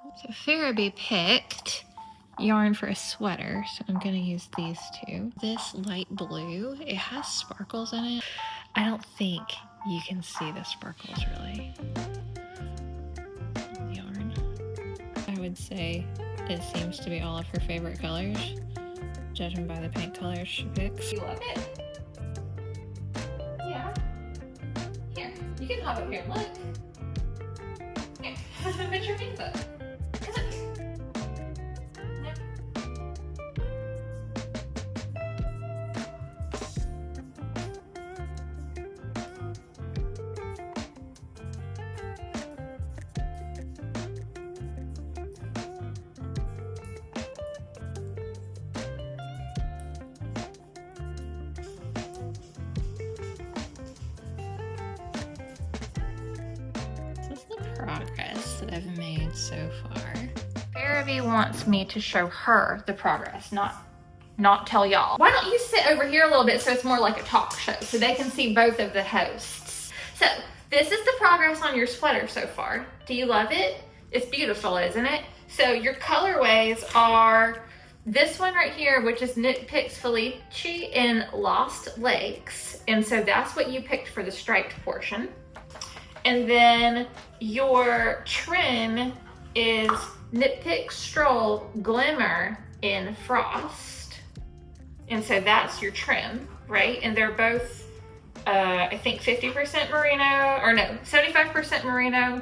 So Pharaby picked yarn for a sweater, so I'm gonna use these two. This light blue, it has sparkles in it. I don't think you can see the sparkles really. Yarn. I would say it seems to be all of her favorite colors, judging by the paint colors she picks. You love it? Yeah. Here, you can hop up here and look. Here, put your hands up. Progress that I've made so far. Pharaby wants me to show her the progress, not tell y'all. Why don't you sit over here a little bit so it's more like a talk show so they can see both of the hosts. So this is the progress on your sweater so far. Do you love it? It's beautiful, isn't it? So your colorways are this one right here, which is KnitPicks Felici in Lost Lakes. And so that's what you picked for the striped portion. And then your trim is KnitPicks Stroll Glimmer in Frost. And so that's your trim, right? And they're both, I think 50% merino, or no, 75% merino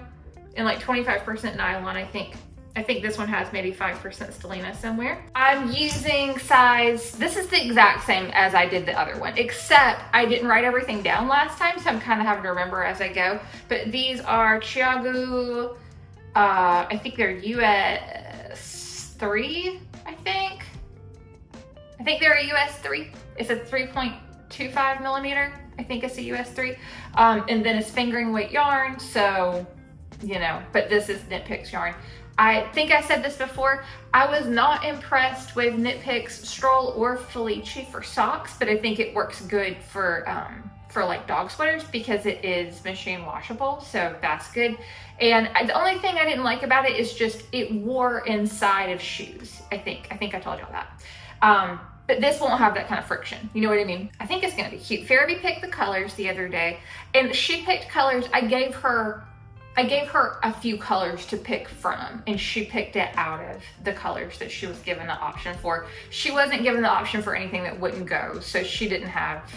and like 25% nylon, I think. I think this one has maybe 5% stellina somewhere. I'm using size, this is the exact same as I did the other one, except I didn't write everything down last time, so I'm kind of having to remember as I go. But these are ChiaoGoo, I think they're US 3, I think. I think they're a US 3. It's a 3.25 millimeter. I think it's a US 3. And then it's fingering weight yarn, so, you know, but this is KnitPicks yarn. I think I said this before, I was not impressed with KnitPicks Stroll or Felici for socks, but I think it works good for like dog sweaters because it is machine washable, so that's good. And the only thing I didn't like about it is just it wore inside of shoes, I think I told y'all that. But this won't have that kind of friction, you know what I mean? I think it's gonna be cute. Pharaby picked the colors the other day, and she picked colors. I gave her a few colors to pick from, and she picked it out of the colors that she was given the option for. She wasn't given the option for anything that wouldn't go, so she didn't have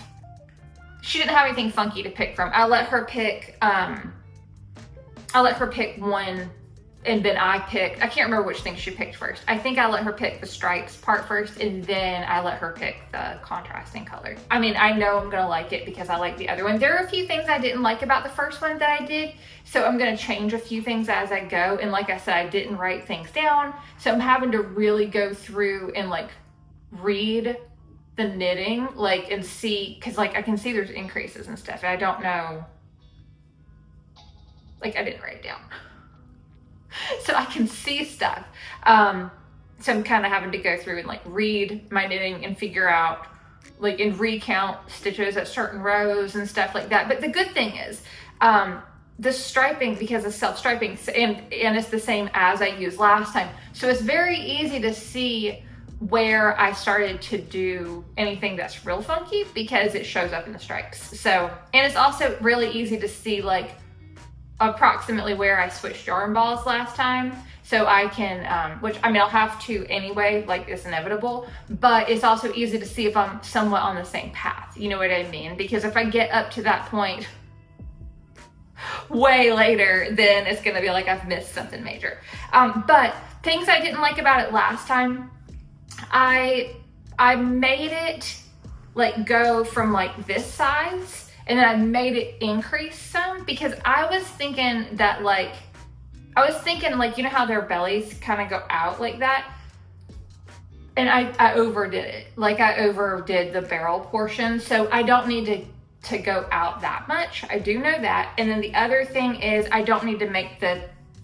anything funky to pick from. I let her pick one, and then I can't remember which thing she picked first. I think I let her pick the stripes part first, and then I let her pick the contrasting color. I mean, I know I'm gonna like it because I like the other one. There are a few things I didn't like about the first one that I did, so I'm gonna change a few things as I go. And like I said, I didn't write things down, so I'm having to really go through and like read the knitting, like, and see, cause like I can see there's increases and stuff, and I don't know, like I didn't write it down. So I can see stuff. So I'm kind of having to go through and like read my knitting and figure out, like, and recount stitches at certain rows and stuff like that. But the good thing is, the striping, because of self-striping, and it's the same as I used last time. So it's very easy to see where I started to do anything that's real funky because it shows up in the stripes. So, and it's also really easy to see like approximately where I switched yarn balls last time, so I can, which I mean I'll have to anyway, like it's inevitable, but it's also easy to see if I'm somewhat on the same path, you know what I mean? Because if I get up to that point way later, then it's gonna be like I've missed something major. But things I didn't like about it last time, I made it like go from like this size, and then I made it increase some because I was thinking like, you know how their bellies kind of go out like that? And I overdid it. Like I overdid the barrel portion. So I don't need to go out that much. I do know that. And then the other thing is I don't need to make the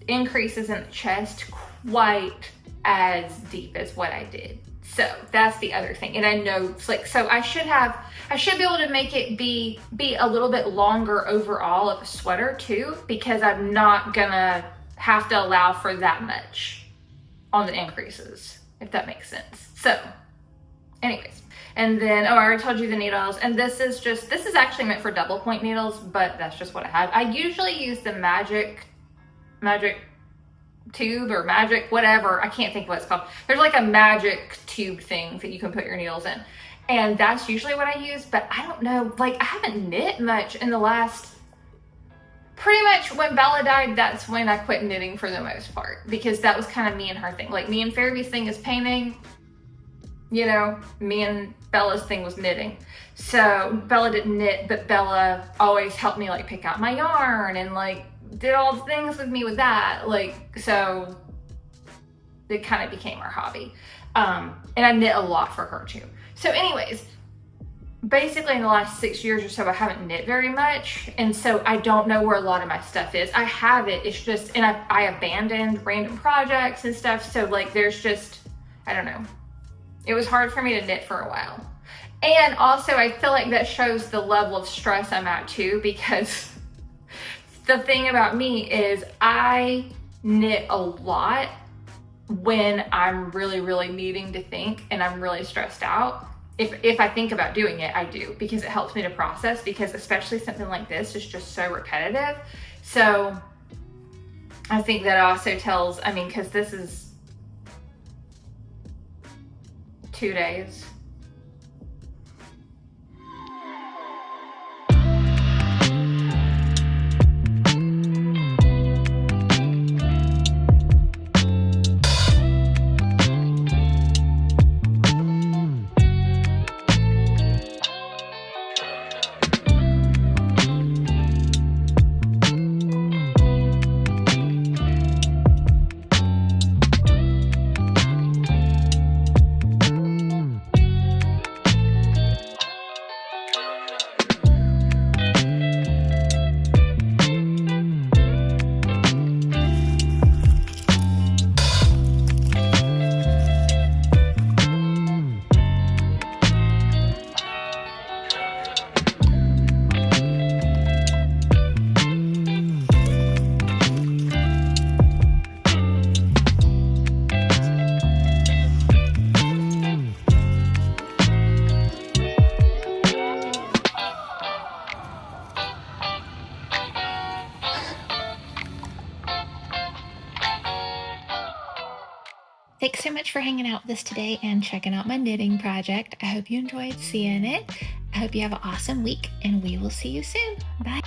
increases in the chest quite as deep as what I did. So that's the other thing. And I know it's like, so I should be able to make it be a little bit longer overall of a sweater too, because I'm not gonna have to allow for that much on the increases, if that makes sense. So anyways, and then, oh, I already told you the needles, and this is actually meant for double point needles, but that's just what I have. I usually use the magic tube or magic, whatever, I can't think what it's called. There's like a magic tube thing that you can put your needles in. And that's usually what I use, but I don't know, like I haven't knit much in the last, pretty much when Bella died, that's when I quit knitting for the most part, because that was kind of me and her thing. Like me and Pharaby's thing is painting, you know, me and Bella's thing was knitting. So Bella didn't knit, but Bella always helped me like pick out my yarn and like did all the things with me with that. Like, so it kind of became our hobby. And I knit a lot for her too. So anyways, basically in the last 6 years or so, I haven't knit very much. And so I don't know where a lot of my stuff is. I have it, it's just, and I abandoned random projects and stuff. So like, there's just, I don't know. It was hard for me to knit for a while. And also I feel like that shows the level of stress I'm at too, because the thing about me is I knit a lot when I'm really, really needing to think and I'm really stressed out. If I think about doing it, I do, because it helps me to process, because especially something like this is just so repetitive. So I think that also tells, I mean, because this is 2 days. Thanks so much for hanging out with us today and checking out my knitting project. I hope you enjoyed seeing it. I hope you have an awesome week, and we will see you soon. Bye.